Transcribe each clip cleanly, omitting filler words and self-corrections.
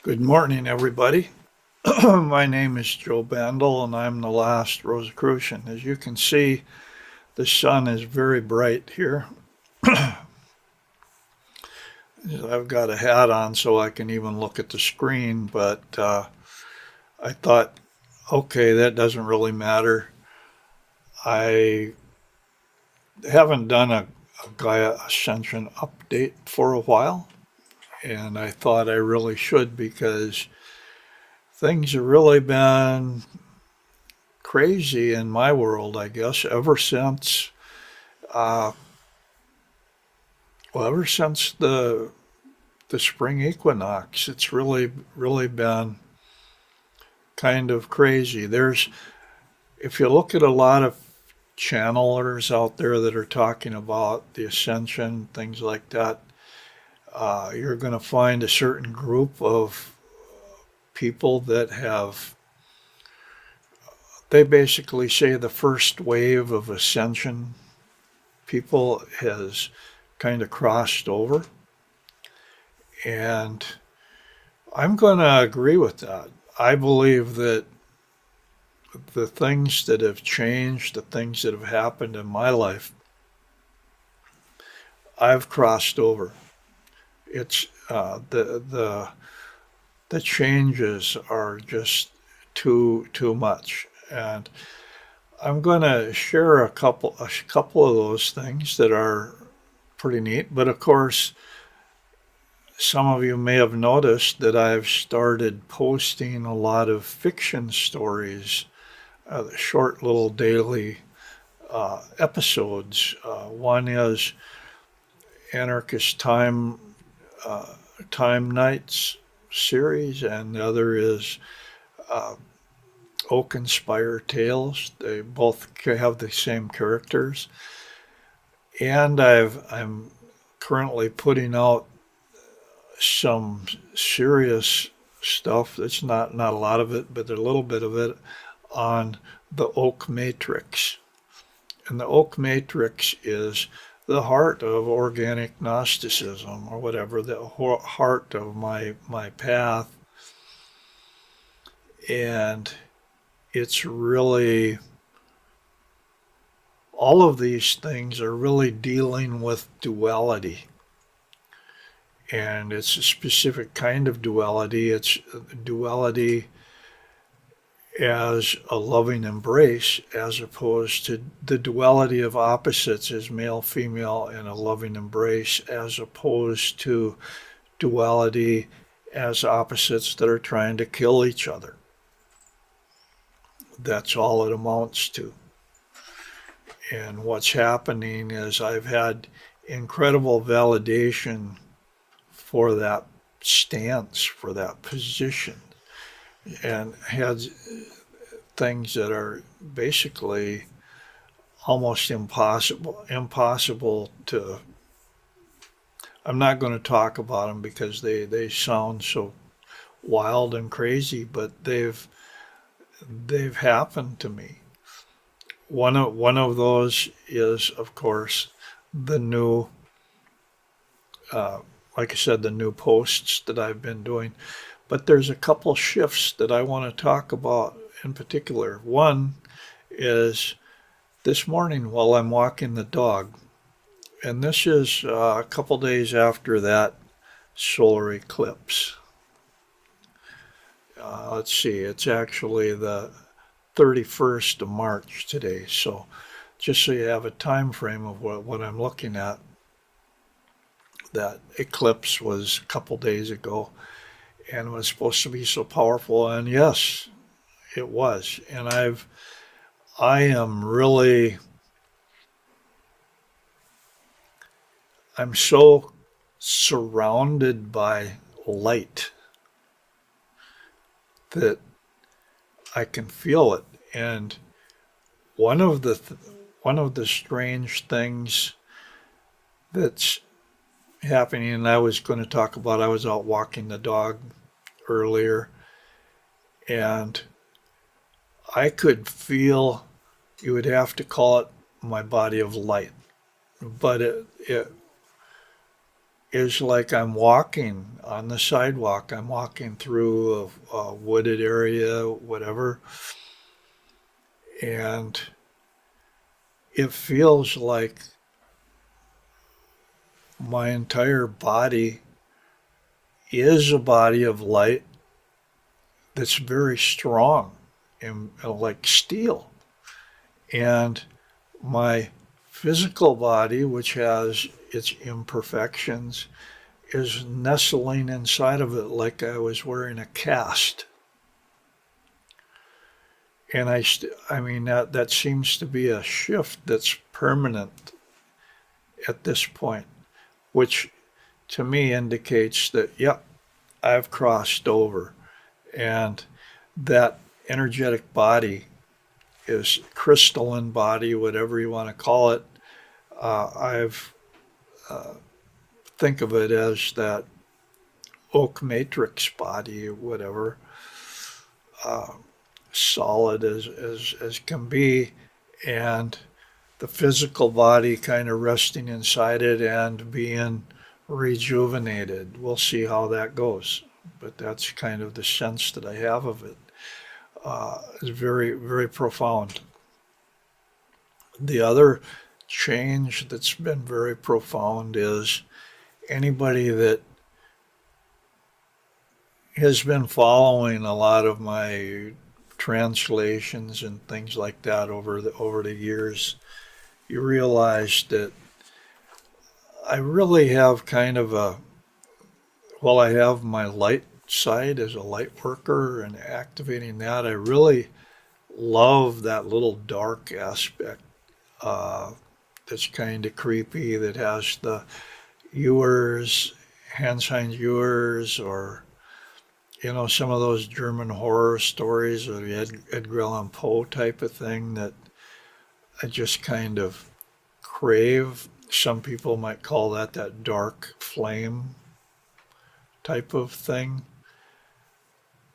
Good morning, everybody. My name is Joe Bandel, and I'm the last Rosicrucian. As you can see, the sun is very bright here. I've got a hat on so I can even look at the screen, but I thought, okay, that doesn't really matter. I haven't done a Gaia Ascension update for a while, and I thought I really should because things have really been crazy in my world, I guess, uh, ever since the spring equinox. It's really been kind of crazy. If you look at a lot of channelers out there that are talking about the ascension, things like that, you're going to find a certain group of people that they basically say the first wave of ascension people has kind of crossed over. And I'm going to agree with that. I believe that the things that have changed, the things that have happened in my life, I've crossed over. It's the changes are just too much, and I'm going to share a couple of those things that are pretty neat. But of course, some of you may have noticed that I've started posting a lot of fiction stories, short little daily episodes. One is Anarchist uh, Time Nights series, and the other is uh, Oak and Spire Tales. They both have the same characters, and I'm currently putting out some serious stuff. That's not a lot of it, but a little bit of it on the Oak Matrix. And the Oak Matrix is the heart of organic Gnosticism, or whatever, the heart of my path. And it's really, all of these things are really dealing with duality. And it's a specific kind of duality. It's duality as a loving embrace, as opposed to the duality of opposites as male, female, and a loving embrace, as opposed to duality as opposites that are trying to kill each other. That's all it amounts to. And what's happening is I've had incredible validation for that stance, for that position, and had things that are basically almost impossible to. I'm not going to talk about them because they sound so wild and crazy, but they've happened to me. One of those is, of course, the new, uh, like I said, the new posts that I've been doing. But there's a couple shifts that I want to talk about in particular. One is this morning while I'm walking the dog, and this is a couple days after that solar eclipse. Let's see, it's actually the 31st of March today. So just so you have a time frame of what I'm looking at, that eclipse was a couple days ago and was supposed to be so powerful. And yes, it was. And I am really, I'm so surrounded by light that I can feel it. And one of the one of the strange things that's happening, and I was going to talk about, I was out walking the dog earlier, and I could feel, you would have to call it my body of light, but it is like I'm walking on the sidewalk. I'm walking through a wooded area, whatever, and it feels like my entire body is a body of light that's very strong and like steel. And my physical body, which has its imperfections, is nestling inside of it like I was wearing a cast. And I mean, that seems to be a shift that's permanent at this point, which to me indicates that, yep, I've crossed over. And that energetic body is crystalline body, whatever you want to call it. I've think of it as that oak matrix body, whatever, uh, solid as can be, and the physical body kind of resting inside it and being rejuvenated. We'll see how that goes, but that's kind of the sense that I have of it. It's very, very profound. The other change that's been very profound is anybody that has been following a lot of my translations and things like that over the years, you realize that I really have kind of a, well, I have my light side as a light worker and activating that. I really love that little dark aspect uh, that's kind of creepy, that has the Ewers, Hans-Heinz Ewers, or some of those German horror stories or the Edgar Allan Poe type of thing that I just kind of crave. Some people might call that dark flame type of thing,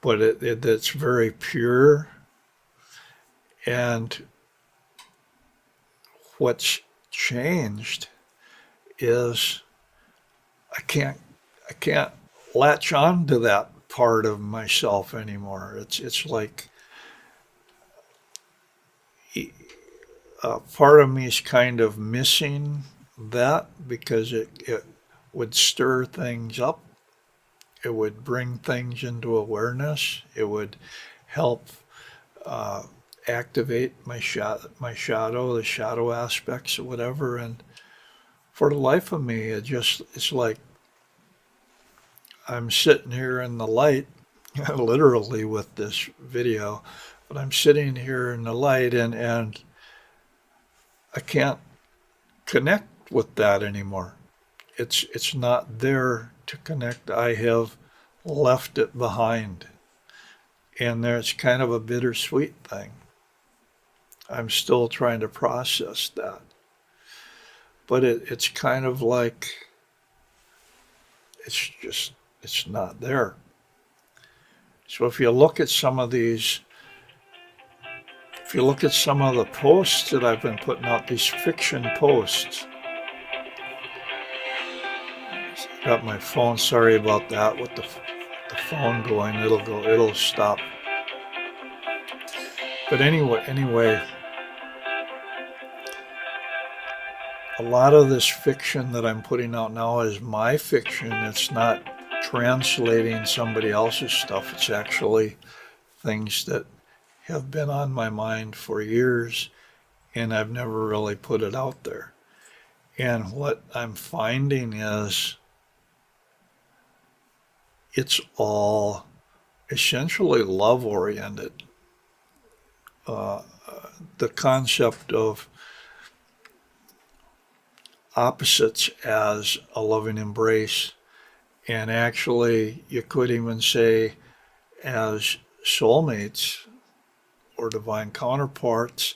but it's very pure. And what's changed is I can't latch on to that part of myself anymore. It's like a part of me is kind of missing that because it would stir things up. It would bring things into awareness. It would help uh, activate my shadow, the shadow aspects or whatever. And for the life of me, it's like I'm sitting here in the light, literally with this video, but I'm sitting here in the light and I can't connect with that anymore. It's not there to connect. I have left it behind. And there's kind of a bittersweet thing. I'm still trying to process that. But it's kind of like it's not there. So if you look at some of these, if you look at some of the posts that I've been putting out, these fiction posts, got my phone, sorry about that, with the phone going, it'll stop. But anyway, a lot of this fiction that I'm putting out now is my fiction. It's not translating somebody else's stuff. It's actually things that have been on my mind for years, and I've never really put it out there. And what I'm finding is it's all essentially love oriented. Uh, the concept of opposites as a loving embrace, and actually, you could even say as soulmates or divine counterparts,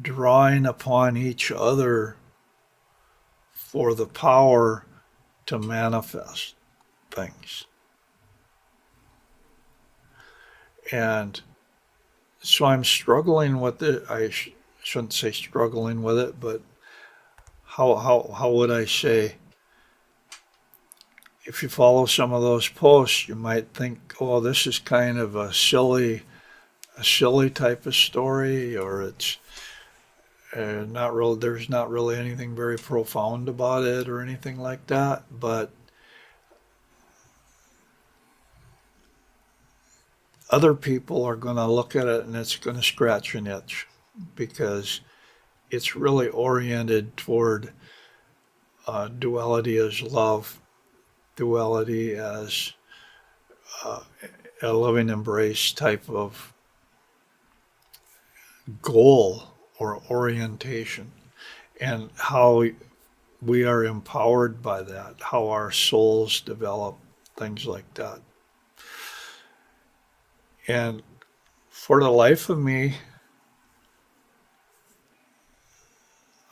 drawing upon each other for the power to manifest things. And so I'm struggling with it. Shouldn't say struggling with it, but how would I say? if you follow some of those posts, you might think, oh, this is kind of a silly type of story, or it's not real. There's not really anything very profound about it or anything like that. But other people are going to look at it and it's going to scratch an itch because it's really oriented toward duality as love, duality as uh, a loving embrace type of goal or orientation, and how we are empowered by that, how our souls develop, things like that. And for the life of me,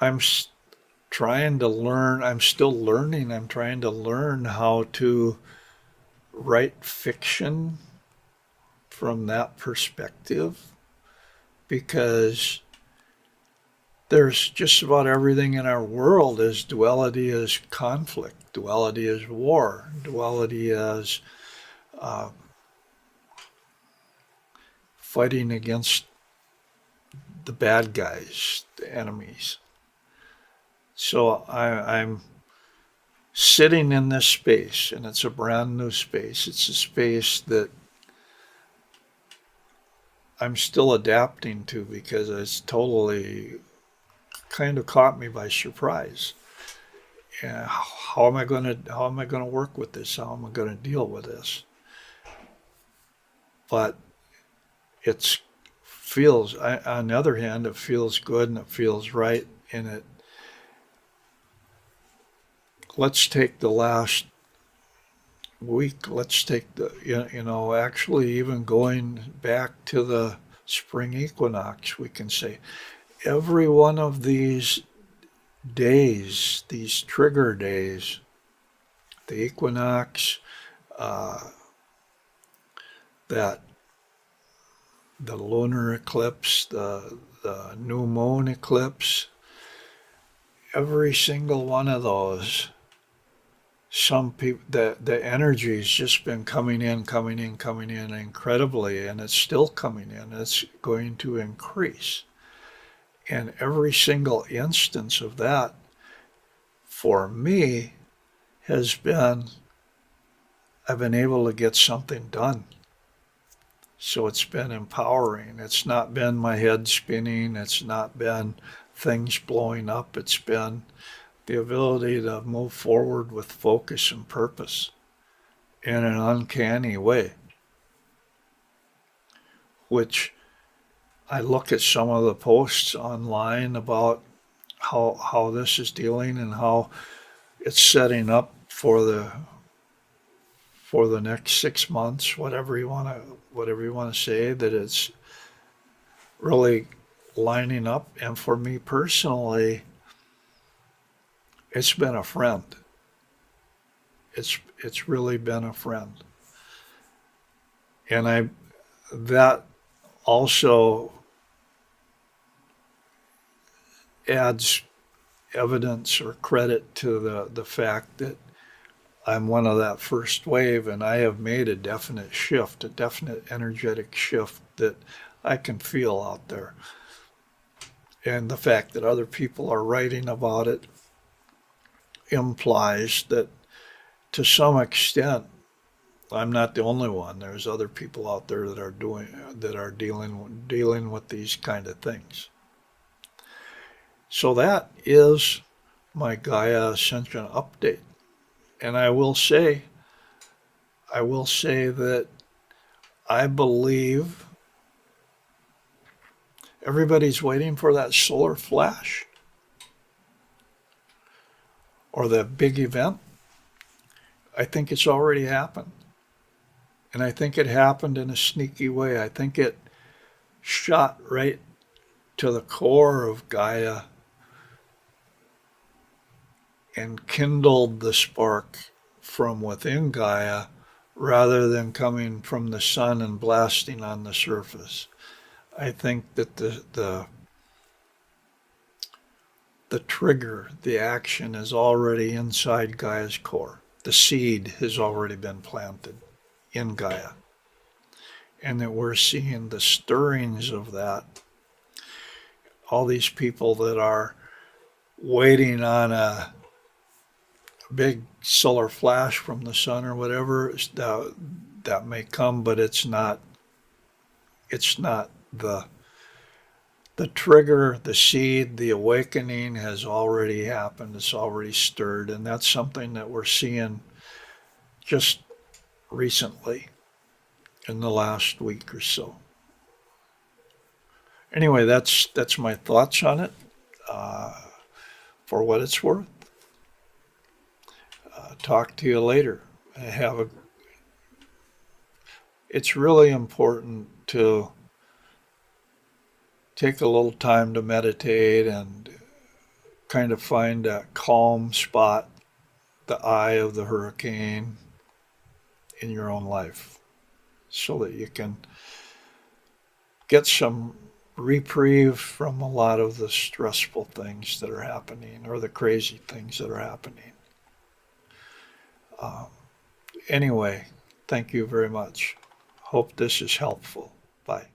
I'm trying to learn, I'm still learning, I'm trying to learn how to write fiction from that perspective, because there's just about everything in our world is duality as conflict, duality as war, duality as uh, fighting against the bad guys, the enemies. So I'm sitting in this space, and it's a brand new space. It's a space that I'm still adapting to because it's totally kind of caught me by surprise. Yeah, how am I gonna work with this? How am I gonna deal with this? But it's feels on the other hand, it feels good and it feels right. And it let's take the last week. Let's take the actually even going back to the spring equinox. We can say every one of these days, these trigger days, the equinox, uh, that the lunar eclipse, the new moon eclipse, every single one of those, some people, the energy's just been coming in incredibly, and it's still coming in. It's going to increase. And every single instance of that for me has been, I've been able to get something done. So it's been empowering. It's not been my head spinning. It's not been things blowing up. It's been the ability to move forward with focus and purpose in an uncanny way, which I look at some of the posts online about how this is dealing and how it's setting up for the next 6 months, whatever you want to say, that it's really lining up. And for me personally, it's been a friend. It's really been a friend. And I that also adds evidence or credit to the fact that I'm one of that first wave, and I have made a definite shift, a definite energetic shift that I can feel out there. And the fact that other people are writing about it implies that to some extent I'm not the only one. There's other people out there that are dealing with these kind of things. So that is my Gaia Ascension update. And I will say that I believe everybody's waiting for that solar flash or that big event. I think it's already happened. And I think it happened in a sneaky way. I think it shot right to the core of Gaia and kindled the spark from within Gaia rather than coming from the sun and blasting on the surface. I think that the trigger, the action is already inside Gaia's core. the seed has already been planted in Gaia, and that we're seeing the stirrings of that. All these people that are waiting on a big solar flash from the sun or whatever, that may come, but it's not the trigger, the seed, the awakening has already happened. It's already stirred, and that's something that we're seeing just recently in the last week or so. Anyway, that's my thoughts on it. For what it's worth, talk to you later. It's really important to take a little time to meditate and kind of find that calm spot, the eye of the hurricane in your own life, so that you can get some reprieve from a lot of the stressful things that are happening or the crazy things that are happening. Anyway, thank you very much. Hope this is helpful. Bye.